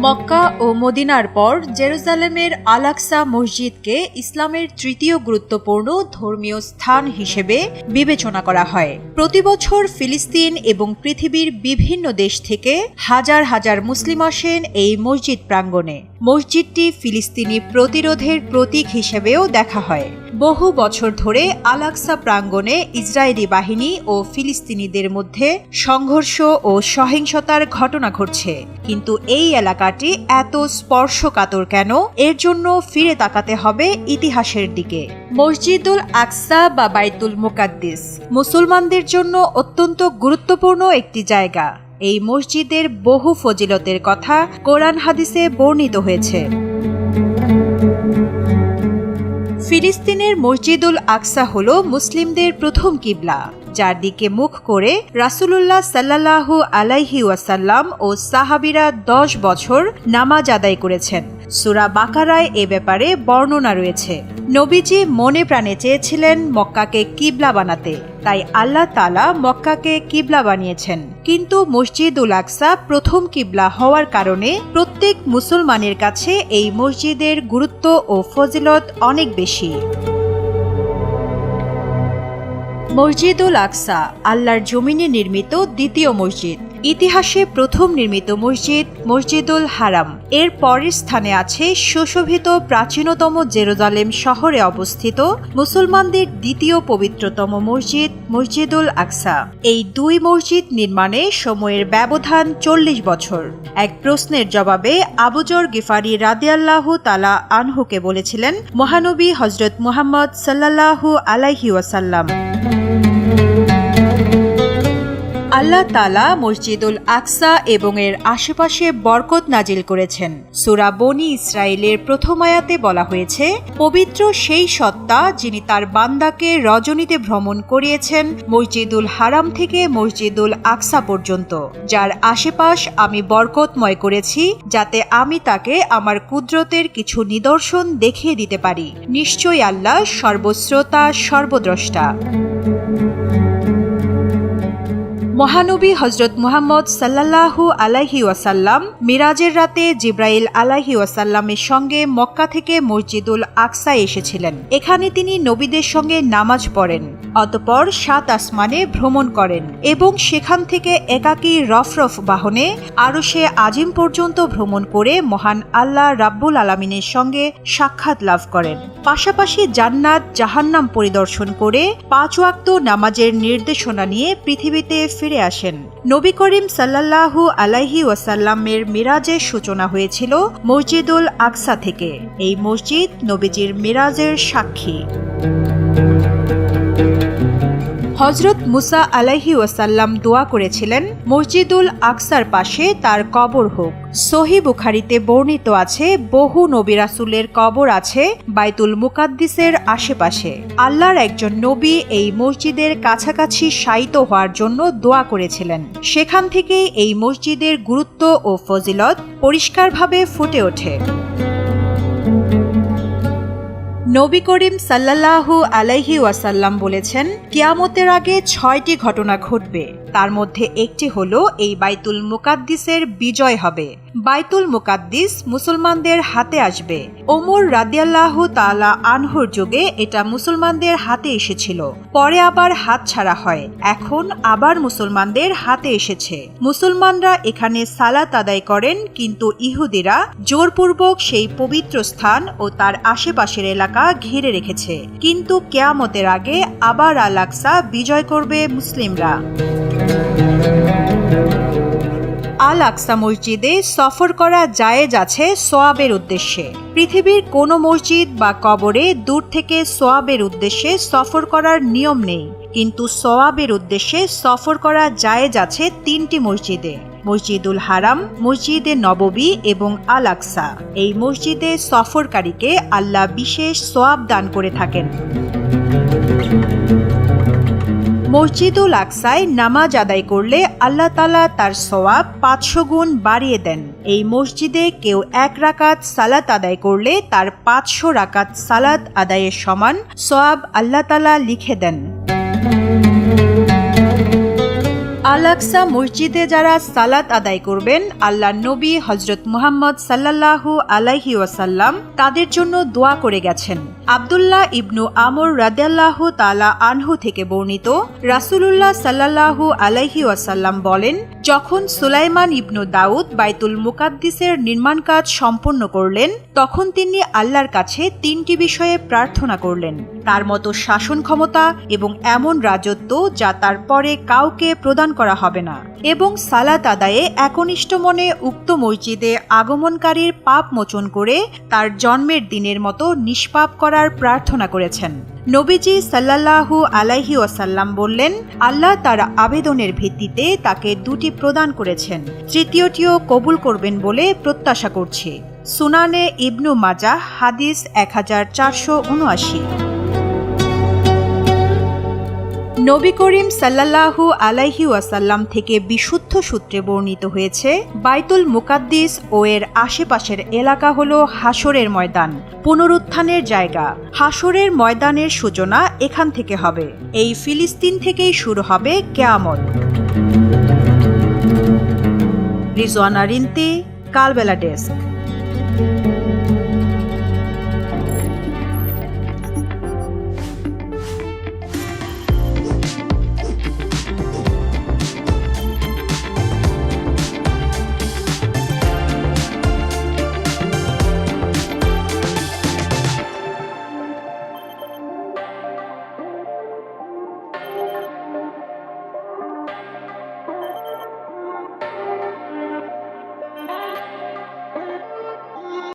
মক্কা ও মদিনার পর জেরুজালেমের আল-আকসা মসজিদকে ইসলামের তৃতীয় গুরুত্বপূর্ণ ধর্মীয় স্থান হিসেবে বিবেচনা করা হয়। প্রতি বছর ফিলিস্তিন এবং পৃথিবীর বিভিন্ন দেশ থেকে হাজার হাজার মুসলিম আসেন এই মসজিদ প্রাঙ্গণে। মসজিদটি ফিলিস্তিনি প্রতিরোধের প্রতীক হিসেবেও দেখা হয়। বহু বছর ধরে আল-আকসা প্রাঙ্গণে ইসরায়েলি বাহিনী ও ফিলিস্তিনিদের মধ্যে সংঘর্ষ ও সহিংসতার ঘটনা ঘটছে, কিন্তু এই এলাকাটি এত স্পর্শকাতর কেন? এর জন্য ফিরে তাকাতে হবে ইতিহাসের দিকে। মসজিদুল আকসা বা বাইতুল মুকাদ্দিস মুসলমানদের জন্য অত্যন্ত গুরুত্বপূর্ণ একটি জায়গা। এই মসজিদের বহু ফজিলতের কথা কোরআন হাদিসে বর্ণিত হয়েছে। ফিলিস্তিনের মসজিদুল আকসা হল মুসলিমদের প্রথম কিবলা, যার দিকে মুখ করে রাসূলুল্লাহ সাল্লাল্লাহু আলাইহি ওয়াসাল্লাম ও সাহাবীরা 10 বছর নামাজ আদায় করেছেন। সূরা বাকারায় এ ব্যাপারে বর্ণনা রয়েছে। নবীজি মনে প্রাণে চেয়েছিলেন মক্কাকে কিবলা বানাতে, তাই আল্লাহ তাআলা মক্কাকে কিবলা বানিয়েছেন। কিন্তু মসজিদুল আকসা প্রথম কিবলা হওয়ার কারণে প্রত্যেক মুসলমানের কাছে এই মসজিদের গুরুত্ব ও ফজিলত অনেক বেশি। মসজিদুল আকসা আল্লাহর জমিনে নির্মিত দ্বিতীয় মসজিদ। ইতিহাসে প্রথম নির্মিত মসজিদ মসজিদুল হারাম। এর পরের স্থানে আছে সুশোভিত প্রাচীনতম জেরুজালেম শহরে অবস্থিত মুসলমানদের দ্বিতীয় পবিত্রতম মসজিদ মসজিদুল আকসা। এই দুই মসজিদ নির্মাণে সময়ের ব্যবধান 40 বছর। এক প্রশ্নের জবাবে আবু যর গিফারি রাদিয়াল্লাহু তাআলা আনহুকে বলেছিলেন, মহানবী হযরত মুহাম্মদ সাল্লাল্লাহু আলাইহি ওয়াসাল্লাম, আল্লাহ তাআলা মসজিদুল আকসা এবং এর আশেপাশে বরকত নাজিল করেছেন। সূরা বনী ইসরাইলের প্রথম আয়াতে বলা হয়েছে, পবিত্র সেই সত্তা যিনি তার বান্দাকে রজনীতে ভ্রমণ করিয়েছেন মসজিদুল হারাম থেকে মসজিদুল আকসা পর্যন্ত, যার আশেপাশ আমি বরকতময় করেছি, যাতে আমি তাকে আমার কুদরতের কিছু নিদর্শন দেখিয়ে দিতে পারি। নিশ্চয়ই আল্লাহ সর্বশ্রোতা সর্বদ্রষ্টা। মহানবী হযরত মুহাম্মদ সাল্লাল্লাহু আলাইহি ওয়াসাল্লাম মিরাজের রাতে জিব্রাইল আলাইহি ওয়াসাল্লামের সঙ্গে মক্কা থেকে মসজিদুল আকসায় এসেছিলেন। এখানে তিনি নবীদের সঙ্গে নামাজ পড়েন, অতঃপর 7 আসমানে ভ্রমণ করেন এবং সেখান থেকে একাকী রফরফ বাহনে আরশে আজিম পর্যন্ত ভ্রমণ করে মহান আল্লাহ রাব্বুল আলামিনের সঙ্গে সাক্ষাৎ লাভ করেন। পাশাপাশি জান্নাত জাহান্নাম পরিদর্শন করে 5 ওয়াক্ত নামাজের নির্দেশনা নিয়ে পৃথিবীতে ফিরে আসেন। নবী করিম সাল্লাল্লাহু আলাইহি ওয়াসাল্লামের মিরাজের সূচনা হয়েছিল মসজিদুল আকসা থেকে। এই মসজিদ নবীজির মিরাজের সাক্ষী। হযরত মুসা আলাইহি ওয়াসাল্লাম দোয়া করেছিলেন, মসজিদুল আকসার পাশে তার কবর হোক। সহিহ বুখারীতে বর্ণিত আছে, বহু নবী রাসূলের কবর আছে বাইতুল মুকাদ্দিসের আশেপাশে। আল্লাহর একজন নবী এই মসজিদের কাছাকাছি শায়িত হওয়ার জন্য দোয়া করেছিলেন। সেখান থেকেই এই মসজিদের গুরুত্ব ও ফজিলত পরিষ্কারভাবে ফুটে ওঠে। নবী করিম সাল্লাল্লাহু আলাইহি ওয়াসাল্লাম বলেছেন, কিয়ামতের আগে 6টি ঘটনা ঘটবে। তার মধ্যে একটি হলো এই বাইতুল মুকাদ্দিসের বিজয় হবে। বাইতুল মুকাদ্দিস মুসলমানদের হাতে আসবে। ওমর রাদিয়াল্লাহু তাআলা আনহুর যুগে এটা মুসলমানদের হাতে এসেছিল, পরে আবার হাত ছাড়া হয়, এখন আবার মুসলমানদের হাতে এসেছে। মুসলমানরা এখানে সালাত আদায় করেন, কিন্তু ইহুদিরা জোরপূর্বক সেই পবিত্র স্থান ও তার আশেপাশের এলাকা ঘিরে রেখেছে। কিন্তু কিয়ামতের আগে আবার আল আকসা বিজয় করবে মুসলিমরা। আল আকসা মসজিদে সফর করা জায়েজ আছে সোয়াবের উদ্দেশ্যে। পৃথিবীর কোনো মসজিদ বা কবরে দূর থেকে সোয়াবের উদ্দেশ্যে সফর করার নিয়ম নেই, কিন্তু সোয়াবের উদ্দেশ্যে সফর করা জায়েজ আছে 3টি মসজিদে: মসজিদুল হারাম, মসজিদে নববী এবং আল আকসা। এই মসজিদে সফরকারীকে আল্লাহ বিশেষ সোয়াব দান করে থাকেন। মসজিদুল আকসায় নামাজ আদায় করলে আল্লাহ তাআলা তার সওয়াব 500 গুণ বাড়িয়ে দেন। এই মসজিদে কেউ 1 রাকাত সালাত আদায় করলে তার 500 রাকাত সালাত আদায়ের সমান সওয়াব আল্লাহ তাআলা লিখে দেন। আল-আকসা মসজিদে যারা সালাত আদায় করবেন, আল্লাহর নবী হযরত মুহাম্মদ সাল্লাল্লাহু আলাইহি ওয়াসাল্লাম তাদের জন্য দোয়া করে গেছেন। আব্দুল্লাহ ইবনু আমর রাদিয়াল্লাহু তাআলা আনহু থেকে বর্ণিত, রাসূলুল্লাহ সাল্লাল্লাহু আলাইহি ওয়াসাল্লাম বলেন, যখন সুলাইমান ইবনু দাউদ বাইতুল মুকাদ্দিসের নির্মাণ কাজ সম্পন্ন করলেন, তখন তিনি আল্লাহর কাছে 3টি বিষয়ে প্রার্থনা করলেন: তার মতো শাসন ক্ষমতা এবং এমন রাজত্ব যা তার পরে কাউকে প্রদান করা হবে না, এবং সালাত আদায়ে একনিষ্ঠ মনে উক্ত মসজিদে আগমনকারীর পাপ মোচন করে তার জন্মের দিনের মতো নিষ্পাপ করার প্রার্থনা করেছেন। নবীজি সাল্লাল্লাহু আলাইহি ওয়াসাল্লাম বললেন, আল্লাহ তার আবেদনের ভিত্তিতে তাকে 2টি প্রদান করেছেন, তৃতীয়টিও কবুল করবেন বলে প্রত্যাশা করছি। সুনানে ইবনু মাজাহ, হাদিস 1479। নবী করিম সাল্লাল্লাহু আলাইহি ওয়াসাল্লাম থেকে বিশুদ্ধ সূত্রে বর্ণিত হয়েছে, বাইতুল মুকাদ্দিস ও এর আশেপাশের এলাকা হল হাসরের ময়দান, পুনরুত্থানের জায়গা। হাসরের ময়দানের সূচনা এখান থেকে হবে। এই ফিলিস্তিন থেকেই শুরু হবে কিয়ামত। রিজওয়ানা রিন্তি, কালবেলা ডেস্ক।